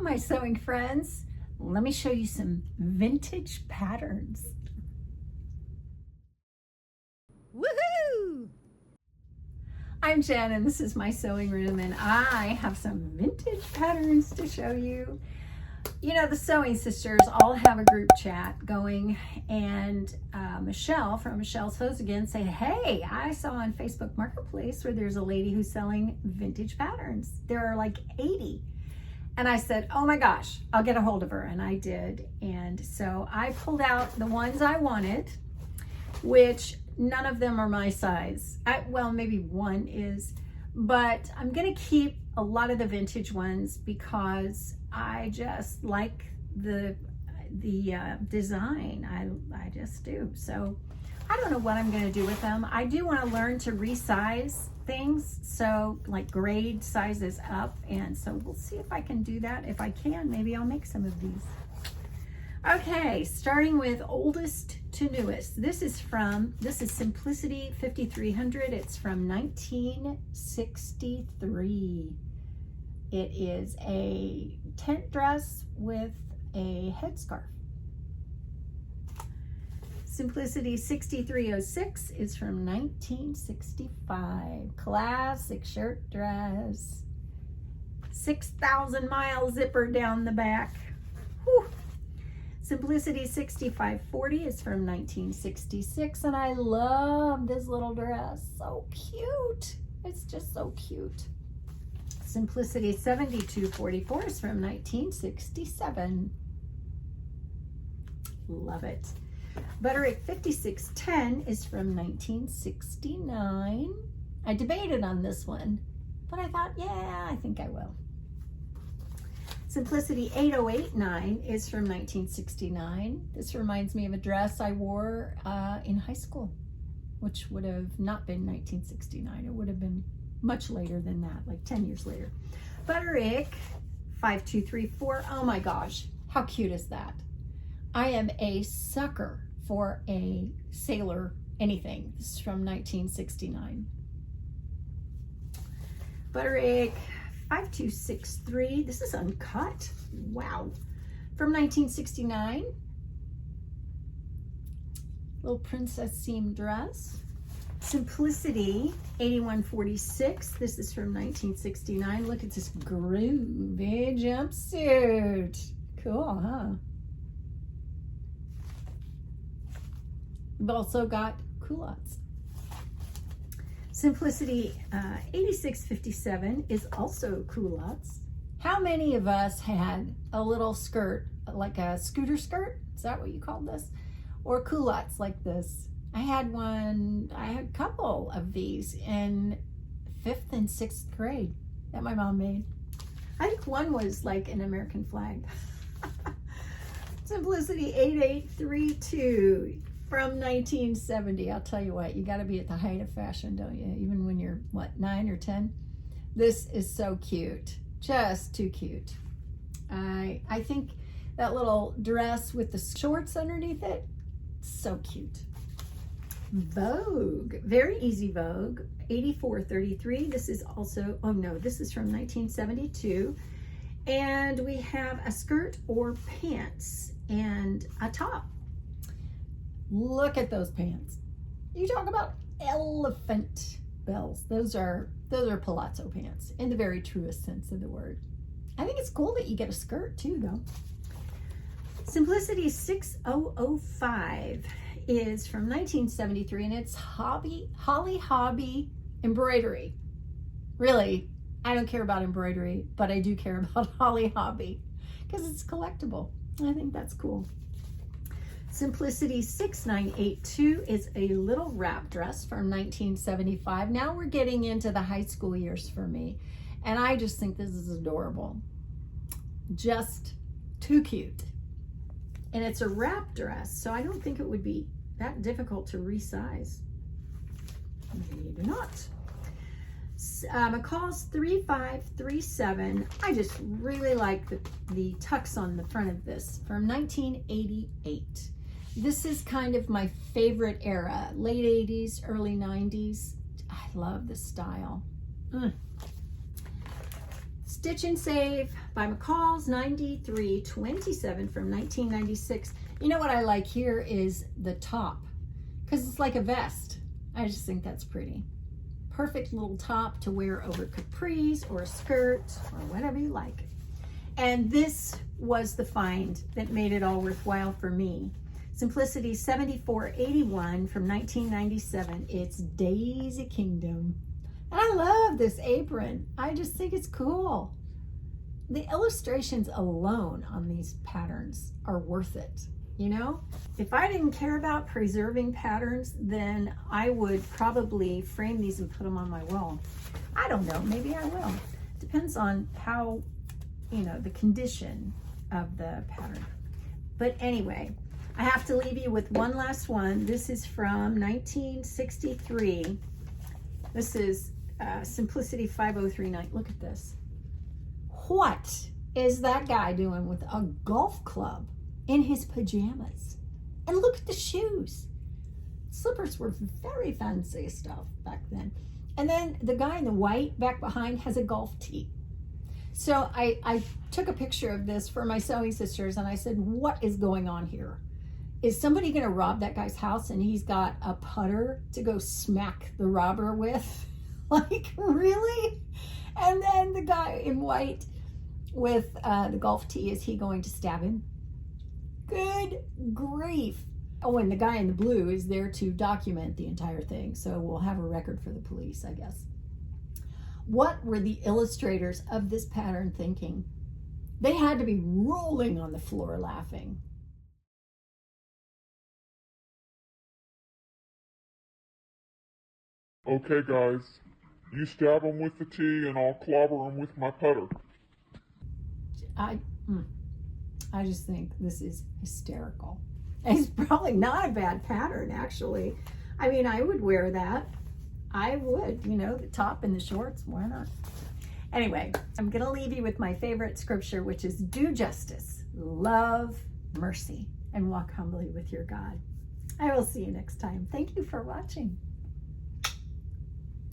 my sewing friends. Let me show you some vintage patterns. Woohoo! I'm Jen and this is my sewing room, and I have some vintage patterns to show you. You know, the Sewing Sisters all have a group chat going, and Michelle from Michelle Sews Again said, hey, I saw on Facebook Marketplace where there's a lady who's selling vintage patterns. There are like 80. And I said, oh my gosh, I'll get a hold of her. And I did. And so I pulled out the ones I wanted, which none of them are my size. Well, maybe one is, but I'm going to keep a lot of the vintage ones because I just like the design. I just do. So I don't know what I'm going to do with them. I do want to learn to resize things, so like grade sizes up, and so we'll see if I can do that. If I can, maybe I'll make some of these. Okay, starting with oldest to newest. This is Simplicity 5300. It's from 1963. It is a tent dress with a headscarf. Simplicity 6306 is from 1965. Classic shirt dress. 6,000 mile zipper down the back. Whew. Simplicity 6540 is from 1966, and I love this little dress. So cute. It's just so cute. Simplicity 7244 is from 1967. Love it. Butterick 5610 is from 1969. I debated on this one, but I thought, yeah, I think I will. Simplicity 8089 is from 1969. This reminds me of a dress I wore in high school, which would have not been 1969. It would have been much later than that, like 10 years later. Butterick 5234. Oh my gosh, how cute is that? I am a sucker for a sailor anything. This is from 1969. Butterick 5263. This is uncut. Wow. From 1969. Little princess seam dress. Simplicity 8146. This is from 1969. Look at this groovy jumpsuit. Cool, huh? We've also got culottes. Simplicity 8657 is also culottes. How many of us had a little skirt, like a scooter skirt? Is that what you called this? Or culottes like this? I had a couple of these in 5th and 6th grade that my mom made. I think one was like an American flag. Simplicity 8832. From 1970. I'll tell you what, you got to be at the height of fashion, don't you? Even when you're, what, 9 or 10? This is so cute. Just too cute. I think that little dress with the shorts underneath it, so cute. Vogue. Very Easy Vogue. 8433. This is also, oh no, this is from 1972. And we have a skirt or pants and a top. Look at those pants. You talk about elephant bells. Those are palazzo pants in the very truest sense of the word. I think it's cool that you get a skirt too, though. Simplicity 6005 is from 1973, and it's Holly Hobby embroidery. Really, I don't care about embroidery, but I do care about Holly Hobby because it's collectible. I think that's cool. Simplicity 6982 is a little wrap dress from 1975. Now we're getting into the high school years for me, and I just think this is adorable. Just too cute. And it's a wrap dress, so I don't think it would be that difficult to resize. Maybe not. McCall's 3537. I just really like the tucks on the front of this, from 1988. This is kind of my favorite era, late 80s, early 90s. I love the style. Stitch and Save by McCall's 9327 from 1996. You know what I like here is the top, because it's like a vest. I just think that's pretty. Perfect little top to wear over capris or a skirt or whatever you like. And this was the find that made it all worthwhile for me. Simplicity 7481 from 1997. It's Daisy Kingdom. And I love this apron. I just think it's cool. The illustrations alone on these patterns are worth it. You know, if I didn't care about preserving patterns, then I would probably frame these and put them on my wall. I don't know, maybe I will. Depends on how, you know, the condition of the pattern. But anyway, I have to leave you with one last one. This is from 1963. This is Simplicity 5039. Look at this. What is that guy doing with a golf club in his pajamas? And look at the shoes. Slippers were very fancy stuff back then. And then the guy in the white back behind has a golf tee. So I took a picture of this for my sewing sisters and I said, what is going on here? Is somebody gonna rob that guy's house and he's got a putter to go smack the robber with? Like, really? And then the guy in white with the golf tee, is he going to stab him? Good grief. Oh, and the guy in the blue is there to document the entire thing. So we'll have a record for the police, I guess. What were the illustrators of this pattern thinking? They had to be rolling on the floor laughing. Okay, guys, you stab them with the tee and I'll clobber them with my putter. I just think this is hysterical. It's probably not a bad pattern, actually. I mean, I would wear that. I would, you know, the top and the shorts, why not? Anyway, I'm gonna leave you with my favorite scripture, which is do justice, love mercy, and walk humbly with your God. I will see you next time. Thank you for watching.